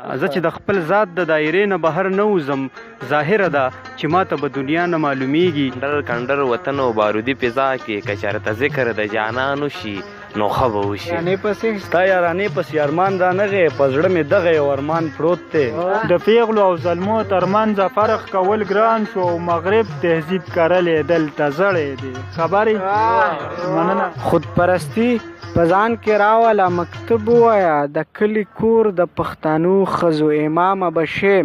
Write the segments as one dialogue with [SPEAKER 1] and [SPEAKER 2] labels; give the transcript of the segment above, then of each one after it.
[SPEAKER 1] زه چې د خپل ذات د دایرې نه بهر نه وځم، ظاهره ده چې ما ته به دنیا نه معلومیږي.
[SPEAKER 2] کنډر وطن او بارودي فضا کې که چېرته ذکر د جانانو شي نو ښه به وشي.
[SPEAKER 1] ستا یارانې پسې ارمان رانغی، په زړه مې دغه یو ارمان پروت دی. د پیغلو او زلمو ترمنځه فرق کول ګران شو، مغرب تهذیب کرلی دلته زړی دی. خبرې مننه.
[SPEAKER 3] خودپرستی په ځان کې راوله مکتب ووایه، د کلي کور د پښتنو ښځو امامه به شې.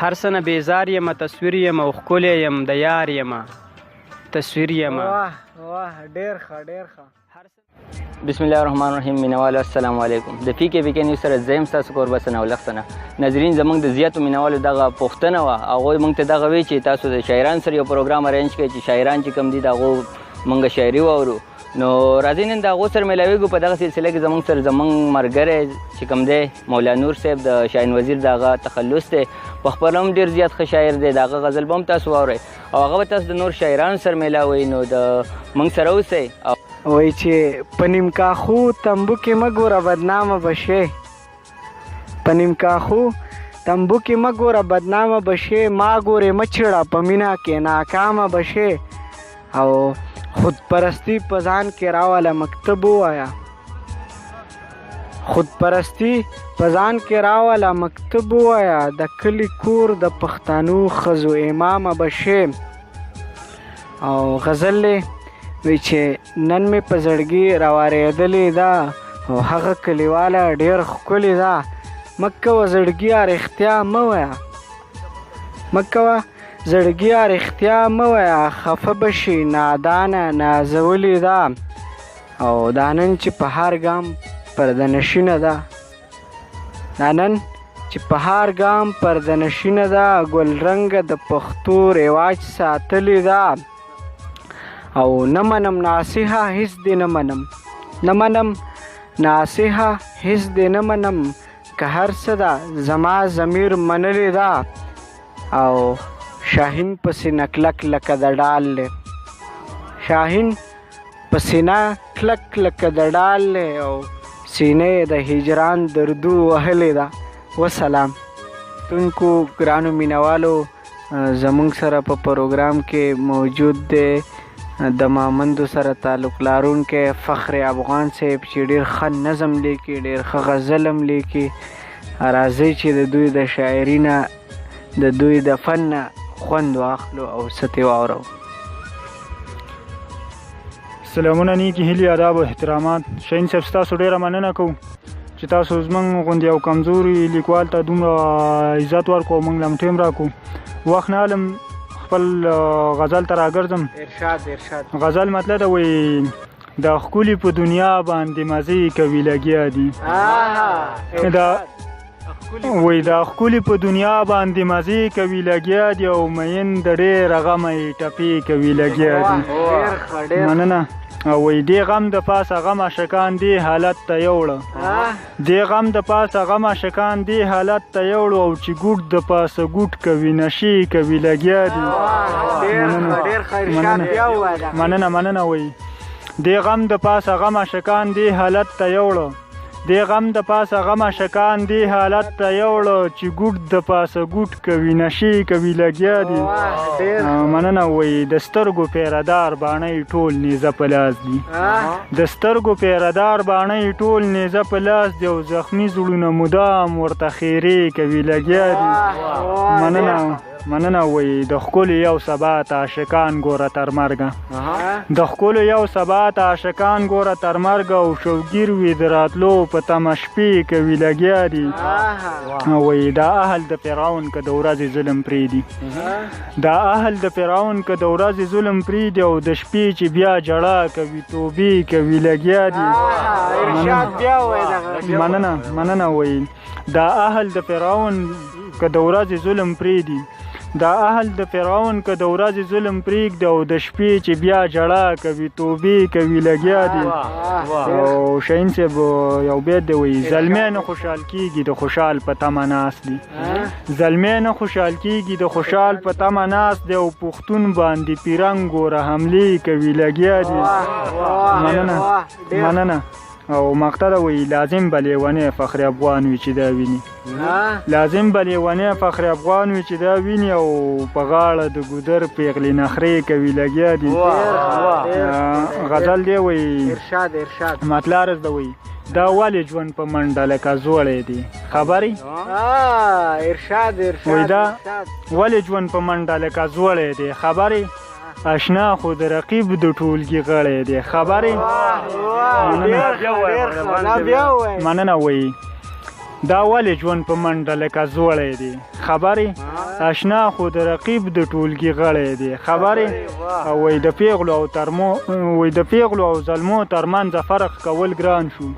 [SPEAKER 1] هر څه نه بیزار یم، تصویر یم او ښکلی یم، د یار یم تصویر یم.
[SPEAKER 3] واه واه، ډېر ښه ډېر ښه.
[SPEAKER 4] بسم الله الرحمن الرحیم. مینوالو السلام علیکم. د پی کې نیوز سره زه یم ستاسو کوربه ثناءالله ثنا. ناظرین، زموږ د زیاتو مینوالو دغه پوښتنه وه، هغوی موږ ته دغه وی چې تاسو د شاعرانو سره یو پروګرام ارینج کړئ چې شاعران چې کوم دي د هغو موږ شاعري واورو. نو راځئ نن د هغو سره میلاویږو. په دغه سلسله کې زموږ سره زموږ ملګری چې کوم دی مولا نور صاحب د شاهین وزیر د هغه تخلص دی، په خپله هم ډېر زیات ښه شاعر دی، د هغه غزل به هم تاسو واورئ او هغه به تاسو د نور شاعرانو سره میلاوئ. نو د موږ سره اوسئ.
[SPEAKER 3] وایي چې په نیم کاخو تمبو کې مه ګوره بدنامه به شې، په نیم کاخو تمبو کې مه ګوره بدنامه به شې، ما ګورې مه چړه په مینه کې ناکامه به شې. او خودپرستی په ځان کې راوله مکتب ووایه، خودپرستی په ځان کې راوله مکتب ووایه، د کلي کور د پښتنو ښځو امامه به شې. او غزل وی چې نن مې په زړګي راوارېدلې ده او هغه کلیواله ډېر ښکلې ده. مه کوه زړګیه رښتیا مه وایه، مه کوه زړګیه رښتیا مه وایه، خفه به شي نادانه نازولې ده. او دا نن چې په هر ګام پرده نشینه ده، دا نن چې په هر ګام پرده نشینه ده، ګلرنګه د پښتو رواج ساتلې ده. او نه منم ناصحه هیڅ دې نه منم، نه منم ناصحه هیڅ دې نه منم، که هر څه ده زما ضمیر منلې ده. او شاهین په سینه کلک لکه د ډال دی، شاهین په سینه کلک لکه د ډال دی، او سینه د هجران دردو وهلې ده. وسلام. تونکو ګرانو مینوالو، زمونږ سره په پروګرام کې موجود دی د مامندو سره تعلق لرونکی فخر افغان صاحب چې ډېر ښه نظم لیکي، ډېر ښه غزل هم لیکي. راځئ چې د دوی د شاعري نه، د دوی د فن نه خوند واخلو او څه ترې واورو.
[SPEAKER 1] سلامونه، نیکې هیلې، آداب او احترامات. شاهین صاحب ستاسو ډېره مننه کوو چې تاسو زموږ غوندې یو کمزوري لیکوال ته دومره عزت ورکړو او موږ له هم ټیم راکړو. وخت نه علم خپل غزل ته راګرځم.
[SPEAKER 3] ارشاد.
[SPEAKER 1] غزل مطلب ده وایي د ښکلي په دنیا باندې مزې کوي لګیا دي. وایي د ښکلي په دنیا باندې مزې کوي لګیا دي، او مین د ډېره غمه یې ټپې کوي لګیا دي. مننه. او وایي دې غم د پاسه غم عاشقان دې حالت ته یوړه، دې غم د پاسه غم عاشقان دې حالت ته یوړو، او چې ګوټ د پاسه ګوټ کوي نشې کوي لګیا دي. مننه. وایي دې غم د پاسه غم عاشقان دې حالت ته یوړه، دې غم د پاسه غم عاشقان دې حالت ته یوړه، چې ګوټ د پاسه ګوټ کوي نشې کوي لګیا دي. مننه. وایي د سترګو پیردار باڼۍ ټول نیزه په لاس دي، د سترګو پیردار باڼۍ ټول نیزه په لاس دي، او زخمي زړونه مدام ورته خیرې کوي لګیا دي. مننه. وایي د ښکلو یو سبات عاشقان ګوره تر مرګه، د ښکلو یو سبات عاشقان ګوره تر مرګه، او شوګیر وي د راتلو په تمه شپې کوي لګیا دي. وایي دا اهل د فرعون که د ورځې ظلم پرېږدي، دا اهل د فرعون که د ورځې ظلم پرېږدي، او د شپې چې بیا ژړا کوي توبې کوي لګیا دي. مننه. وایي دا اهل د فرعون که د ورځې ظلم پرېږدي، دا اهل د فرعون که د ورځې ظلم پرېږدي، او د شپې چې بیا ژړا کوي توبې کوي لګیا دي. او شاهین صاحب یو بیت دی وایي زلمی نه خوشحال کېږي د خوشحال په تمه ناست دي، زلمی نه خوشحال کېږي د خوشحال په تمه ناست دی، او پښتون باندې پیرنګ ګوره حملې کوي لګیا دي. مننه. او مقطع ده وایي لازم به لیونی فخر افغان وي چې دا ویني لازم به لیونی فخر افغان وي چې دا ویني او په غاړه د ګودر پیغلې نخرې کوي لګیا دي غزل دی وایي مطلع عرض ده وایي دا ولې ژوند په منډه لکه زوړی دی خبرې وایي دا ولې ژوند په منډه لکه زوړی دی خبرې اشنا خو د رقیب د ټولګي غړی دی خبرې مننه وایي دا ولې ژوند په منډه لکه زوړی دی خبرې اشنا خو د رقیب د ټولګي غړی دی خبرې او وایي د پیغلو او ظلمو ترمنځ فرق کول ګران شو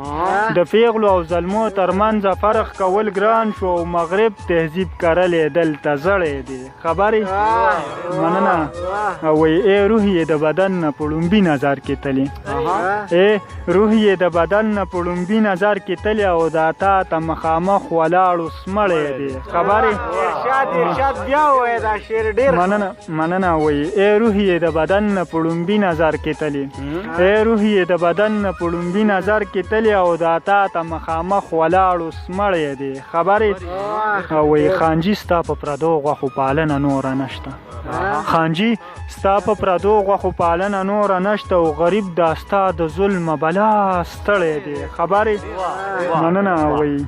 [SPEAKER 1] د پیغلو او ظلمو ترمنځ فرق کول ګران شو او مغرب تهذیب کرلی دلته زړی دی خبرې مننه او وایي ای روح یې د بدن نه په لومبي نظر کې تلي ای روح یې د بدن نه په لومبي نظر کې تلي او دا تا ته مخامخ ولاړو سمړی دی خبرې مننه وایي ای روح یې د بدن نه په لومبي نظر کې تلي ای روح یې د بدن نه په لومبي نظر کې تلي او دا تا ته مخامخ ولاړو سمړی دی خبرې او وایي خانجي ستا په پردو غوښو پالنه نوره نشته خانجي ستا په پردو غوښو پالنه نوره نشته او غریب دا ستا د ظلمه بلا ستړی دی خبرې مننه وایي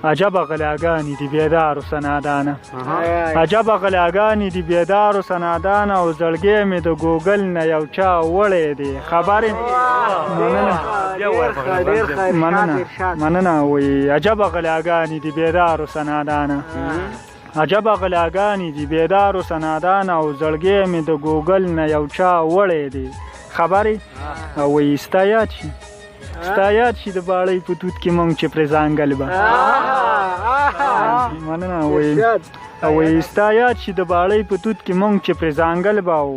[SPEAKER 1] عجبه غلاګانې دي بیدارو سنادانه عجبه غلاګانې دي بیدارو سنادانه او زړګی مې د ګوګل نه یو چا وړی دی خبرې مننه وایي عجبه غلاګانې دي بیدارو سنادانه عجبه غلاګانې دي بیدارو سنادانه او زړګی مې د ګوګل نه یو چا وړی دی خبرې او وایي ستا یاد شي د باړۍ په توت کې مونږ چې پرې ځانګل به مننه وایي ستا یاد شي د باړۍ په توت کې مونږ چې پرې ځانګل به او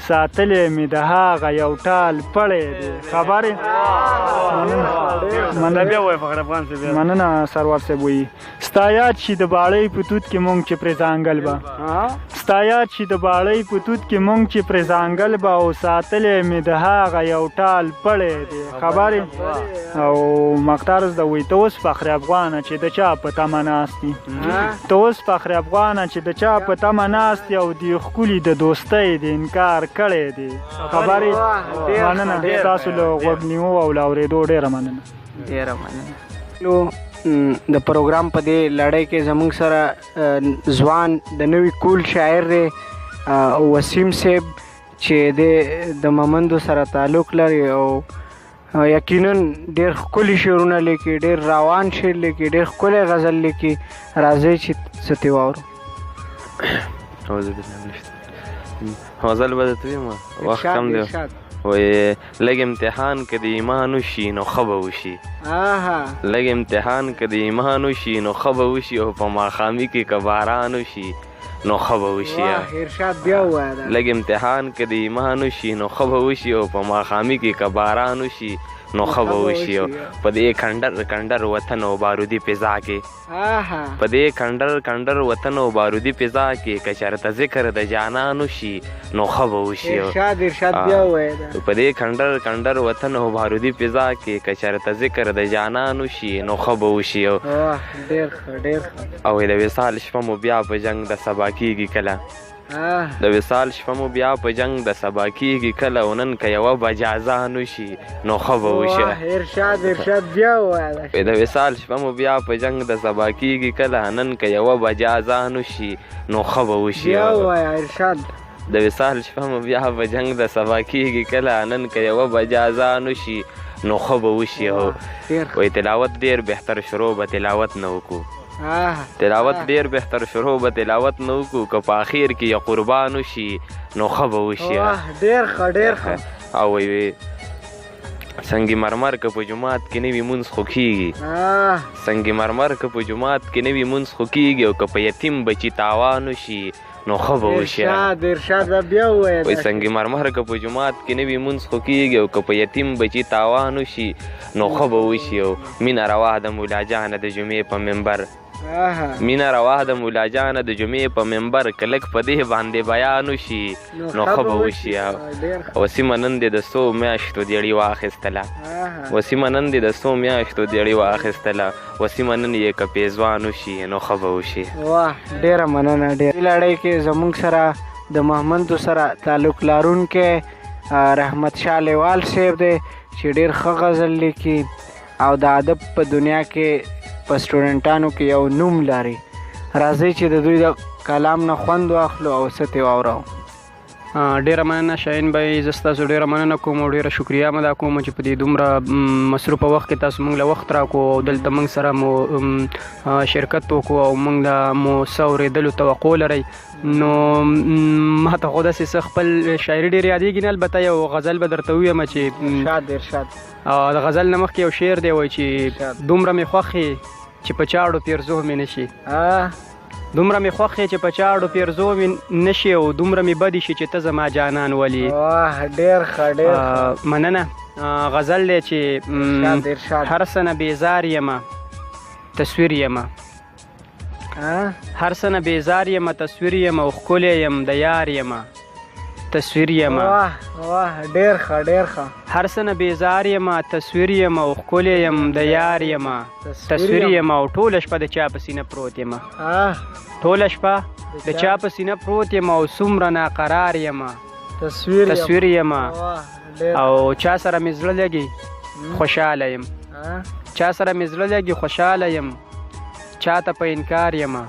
[SPEAKER 1] ساتلی مې د هغه یو ټال پړی دی خبرې مننه سرور صاحب وایي ستا یاد شي د باړۍ په توت کې مونږ چې پرې ځانګل به ستا یاد شي د باړۍ په توت کې مونږ چې پرې ځانګل به او ساتلی مې د هغه یو ټال پړی دی خبرې او مقطع عرض ده وایي ته اوس فخر افغانه چې د چا په تمه ناست دي ته اوس فخر افغانه چې د چا په تمه ناست دي او دې ښکلي د دوستۍ د انکار کړی دی خبرې مننه ستاسو له غوږ نیو او له اورېدو ډېره مننه
[SPEAKER 3] د پروګرام په دې لړۍ کې زموږ سره ځوان د نوي کول شاعر دی وسیم صاحب چې د ممندو سره تعلق لري او یقینا ډېر ښکلي شعرونه لیکي ډېر روان شعر لیکي ډېر ښکلی غزل لیکي راځئ چې څه ترې واورو
[SPEAKER 2] غزل به درته ویم وخت کم دی وایي لږ امتحان که د ایمان وشي نو ښه به وشي لږ امتحان که د ایمان وشي نو ښه به وشي او په ماښامي کې که باران وشي نو ښه به وشي لږ امتحان که د ایمان وشي نو ښه به وشي او په ماښامي کې که باران وشي نو ښه به وشي په دې کنډر وطن او بارودي فضا کې په دې کنډر وطن او بارودي فضا کې که چېرته ذکر د جانان وشي نو ښه به وشي په دې کنډر وطن او بارودي فضا کې که چېرته ذکر د جانان وشي نو ښه به وشي او د وصال شپه مو بیا په جنګ د سبا کېږي کله د وصال شپه مو بیا په جنګ د سبا کېږي کله او نن که یوه بجه اذان وشي نو ښه به وشي د وصال شپه مو بیا په جنګ د سبا کېږي کله نن که یوه بجه اذان وشي نو ښه به وشي د وصال شپه مو بیا په جنګ د سبا کېږي کله نن که یوه بجه اذان وشي نو ښه به وشي وایي تلاوت ډېر بهتر شروع به تلاوت نه وکړو تلاوت ډېر بهتر شروع به تلاوت نه وکړو که په اخر کې یو قربان وشي نو ښه به وشي او وایي سنگ مرمر که په جومات کې نه وي مونځ خو کېږي سنگ مرمر که په جومات کې نه وي مونځ خو کېږي او که په یتیم بچي تاوان وشي نو ښه به وشي وایي سنگ مرمر که په جومات کې نه وي مونځ خو کېږي او که په یتیم بچي تاوان وشي نو ښه به وشي او مینه روا د مولا جانه د جمعې په منبر مینا روا د مولا جانه د جمعې په منبر کلک په دې باندې بیان وشي نو ښه به وشي. وسیمه نن دې د څو میاشتو دیړې واخیستله وسیمه نن دې د څو میاشتو دیړې واخیستله وسیمه نن یې که پیزوان وشي نو ښه به وشي.
[SPEAKER 3] واه ډېره مننه. ډېر لړۍ کې زموږ سره د محمدو سره تعلق لرونکی رحمت شاه لیوال صاحب دی چې ډېر ښه غزل لیکي او د ادب په دنیا کې په سټوډنټانو کې یو نوم لري. راځئ چې د دوی د کلام نه خوند واخلو او څه ترې واورو.
[SPEAKER 5] ډیره مننه شاهین بھائی، زه ستاسو ډیره مننه کوم او ډیره شکریا مو دا کوم چې په دې دومره مصروفه وخت کې تاسو موږ له وخت راکړو او دلته موږ سره مو شرکت وکړو او موږ د مو څه اورېدلو توقع لرئ. نو ما ته خو داسې څه خپل شاعري ډېر یادېږي نه، البته یو غزل به درته ووایم چې د غزل نه مخکې یو شعر دی وایي چې دومره مې خوښ چې په چاړو پیرزو مې نه شي، دومره مې خوښ چې په چاړو پیرزو مې نه شي او دومره مې بدې شي چې ته زما جانان ولي.
[SPEAKER 3] ډېر ښه ډېر ښه.
[SPEAKER 5] مننه. غزل دی چې هر څه نه بیزار یمه تصویر یمه، هر څه نه بیزار یمه تصویر یمه او ښکلی یم د یار یمه تصویر یمه.
[SPEAKER 3] واه ډېر ښه ډېر ښه.
[SPEAKER 5] هر څه نه بیزار یمه تصویر یمه او ښکلی یم د یار یمه تصویر یمه او ټوله شپه د چا په سینه پروت یمه، ټوله شپه د چا په سینه پروت یمه او څومره ناقرار یمه تصویر یمه او چا سره مې زړه لګي خوشحاله یم، چا سره مې زړه لګي خوشحاله یم، چا ته په انکار یمه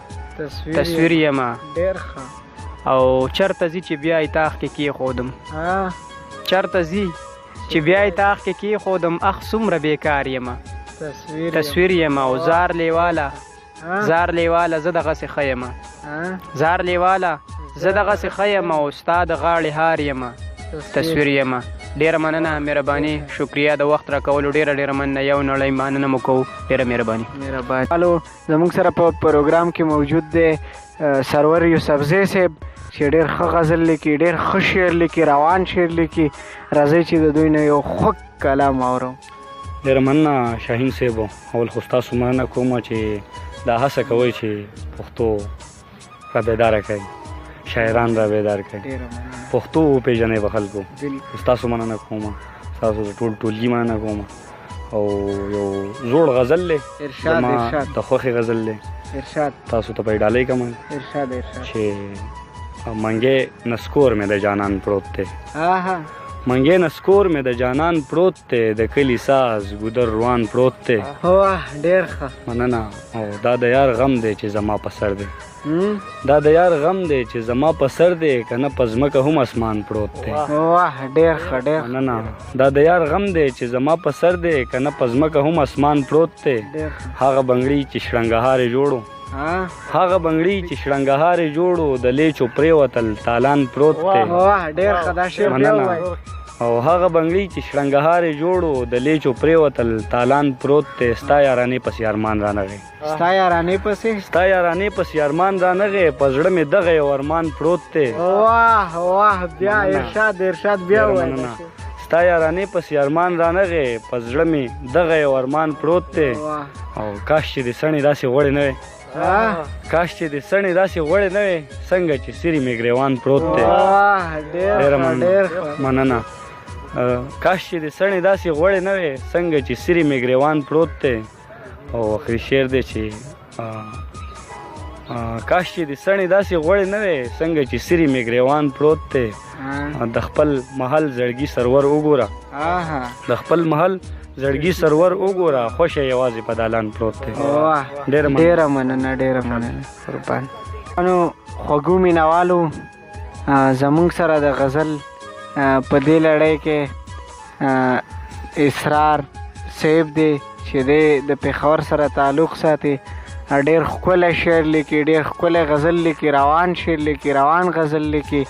[SPEAKER 5] تصویر یمه.
[SPEAKER 3] ډېر ښه.
[SPEAKER 5] او چرته ځي چې بیا یې تاخ کې کېښودم، چرته ځي چې بیا یې تاخ کې کېښودم اخ څومره بیکار یمه تصویر یمه. او زار لیواله زار لیواله زه دغسې ښه یمه، زار لیواله زه دغسې ښه یمه او ستا د غاړې هار یمه تصویر یمه. ډېره مننه، مهرباني، شکریا د وخت راکولو ډېره ډېره مننه. یو نړۍ مننه مو کوو، ډېره مهرباني.
[SPEAKER 3] زموږ سره په پروګرام کې موجود دی سرور یوسفزی صاحب چې ډېر ښه غزل لیکي، ډېر ښه شعر لیکي، روان شعر لیکي. راځئ چې د دوی نه یو خوږ کلام اورو.
[SPEAKER 6] ډېره مننه شاهین صاحب. اول خو ستاسو مننه کومه چې دا هڅه کوئ چې پښتو را بیداره کوئ، شاعران را بیدار کوي، پښتو وپېژنئ په خلکو. ستاسو مننه کومه، ستاسو د ټول ټولګي مننه کومه. او یو زوړ غزل دی زما د خوښې غزل دی، تاسو ته په ډالۍ کوم چې منګې نسکور مې د جانان پروت دی، منګې نسکور مې د جانان پروت دی، د کلي ساز ګودر روان پروت دی.
[SPEAKER 3] ډېر ښه.
[SPEAKER 6] مننه. او دا د یار غم دی چې زما په سر دی، دا د یار غم دی چې زما په سر دی، که نه په ځمکه هم اسمان پروت دی.
[SPEAKER 3] ډېر ښه ډېر.
[SPEAKER 6] مننه. دا د یار غم دی چې زما په سر دی، که نه په ځمکه هم اسمان پروت دی. هغه بنګړي چې شړنګهار یې جوړو، هغه بنګړي چې شړنګهار یې جوړو، د لیچو پرېوتل تالان پروت دی.
[SPEAKER 3] ډېر ښه. دا شعر بیا ووایه.
[SPEAKER 6] او هغه بنګړي چې شړنګهار یې جوړو، د لیچو پرېوتل تالان پروت دی. ستا یارانې پسې ارمان رانغی،
[SPEAKER 3] ستا یارانې پسې
[SPEAKER 6] ستا یارانې پسې ارمان رانغی، په زړه مې دغه یو ارمان پروت دی.
[SPEAKER 3] واه واه. بیا ارشاد ارشاد بیا ووایه.
[SPEAKER 6] ستا یارانې پسې ارمان رانغی، په زړه مې دغه یو ارمان پروت دی. او کاش چې د سڼې داسې غوړې نه وې، کاش چې د سڼې داسې غوړې نه وې، څنګه چې سري مې ګریوان پروت دی. ډېره مننه. کاش چې د سڼې داسې غوړې نه وې، څنګه چې سري مې ګریوان پروت دی. او آخري شعر دی چې کاش چې د سڼې داسې غوړې نه وې، څنګه چې سري مې ګریوان پروت دی. د خپل محل زړګي سرور وګوره، د خپل محل زړګي سرور وګوره، خوشه یوازې په دالان پروت دی.
[SPEAKER 3] ډېره مننه ډېره مننه قربان. نو خوږو مینوالو، زموږ سره د غزل په دې لړۍ کې اسرار صاحب دی چې دی د پېښور سره تعلق ساتي. ډېر ښکلی شعر لیکي، ډېر ښکلی غزل لیکي، روان شعر لیکي، روان غزل لیکي.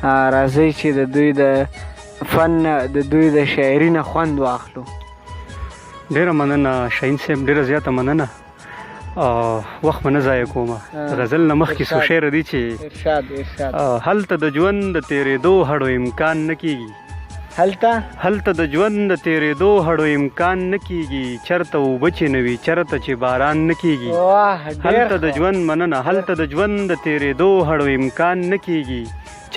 [SPEAKER 3] راځئ چې د دوی د فن د دوی د شاعري نه خوند واخلو.
[SPEAKER 5] ډېره مننه شاهین صاحب، ډېره زیاته مننه. وخت مې نه ضایع کومه. غزل نه مخکې څو شعر دي چې هلته د ژوند د تېرېدو هړو امکان نه کېږي، هلته د ژوند د تېرېدو هړو امکان نه کیږي چرته اوبه چې نه وي چرته چې باران نه کیږي هلته د ژوند مننه هلته د ژوند د تېرېدو هړو امکان نه کیږي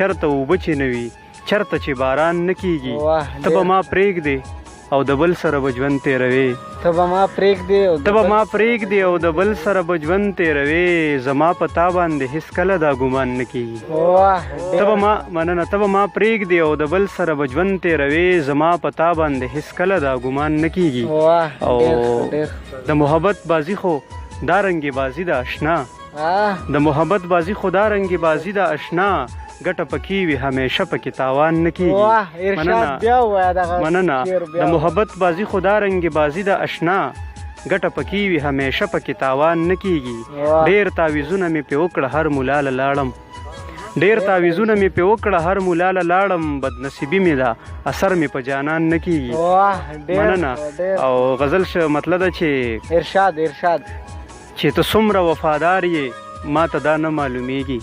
[SPEAKER 5] چرته اوبه چې نه وي چرته چې باران نه کیږي ته به ما پرېږدې او د بل سره به ژوند تېروې ته به ما پرېږدې او د بل سره به ژوند تېروې زما په تا باندې هېڅ کله دا ګمان نه کېږي ته به ما پرېږدې او د بل سره به ژوند تېروې زما په تا باندې هېڅ کله دا ګمان نه کېږي او د محبت بازي خو دا رنګې بازي ده اشنا د محبت بازي خو دا رنګې بازي ده اشنا ګټه پکې وي همیشه پکې تاوان نه کېږي مننه د محبت بازي خو دا رنګې بازي ده اشنا ګټه پکې وي همیشه پکې تاوان نه کېږي ډېر تعویذونه مې پې وکړه هر مولا له لاړم بدنصیبي مې ده اثر مې په جانان نه کېږي مننه او غزل مطلب ده چې ته څومره وفادار یې ما ته دا نه معلومیږي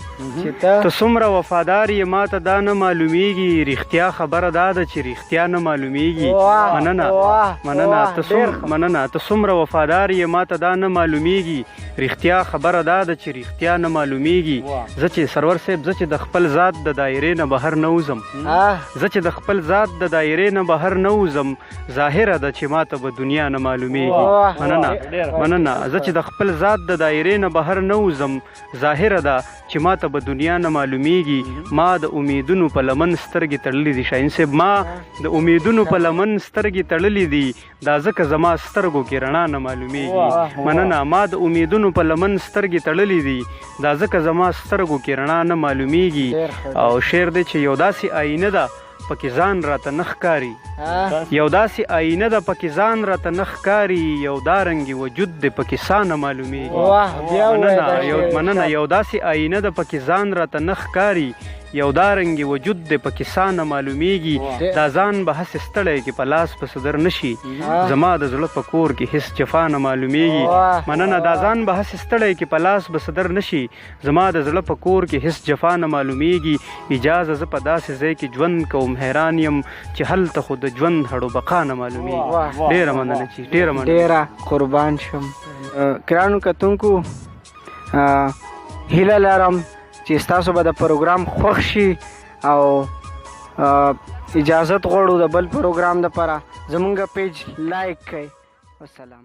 [SPEAKER 5] ته څومره وفادار یې ما ته دا نه معلومیږي رښتیا خبره دا ده چې رښتیا نه معلومیږي مننه ته څومره وفادار یې ما ته دا نه معلومیږي رښتیا خبره دا ده چې رښتیا نه معلومیږي زه چې سرور صاحب زه چې د خپل ذات د دایرې نه بهر نه وځم ظاهره ده چې ما ته به دنیا نه معلومیږي مننه زه چې د خپل ذات د دایرې نه بهر نه وځم ظاهره ده چې ما ته به دنیا نه معلومیږي ما د امیدونو په لمن سترګې تړلې دي شاهین صاحب ما د امیدونو په لمن سترګې تړلې دي دا ځکه زما سترګو کې رڼا نه معلومیږي مننه ما د امیدونو په لمن سترګې تړلې دي دا ځکه زما سترګو کې رڼا نه معلومیږي او شعر دی چې یو داسې آینه ده پکې ځان راته نه ښکاري یو داسې آینه ده پکې ځان راته نه ښکاري یو دارنګې وجود دی پکې سا نه معلومیږي مننه یو داسې آینه ده پکې ځان راته نه ښکاري یو دارنګې وجود دی پکې سا نه معلومیږي دا ځان به هسې ستړی کې په لاس په صدر نشي زما د زړه په کور کې هېڅ جفا نه معلومیږي مننه دا ځان به هسې ستړی کې په لاس به صدر نشي زما د زړه په کور کې هېڅ جفا نه معلومیږي اجازه زه په داسې ځای کې ژوند کوم حیران یم چې هلته خو د ژوند هړو بقا نه معلومیږي ډېره مننه چې ډېره
[SPEAKER 3] قربان شم ګرانو کتونکو هیله لرم چې ستاسو به د پروګرام خوښ شي او اجازت غواړو د بل پروګرام دپاره زمونږ پیج لایک کړئ والسلام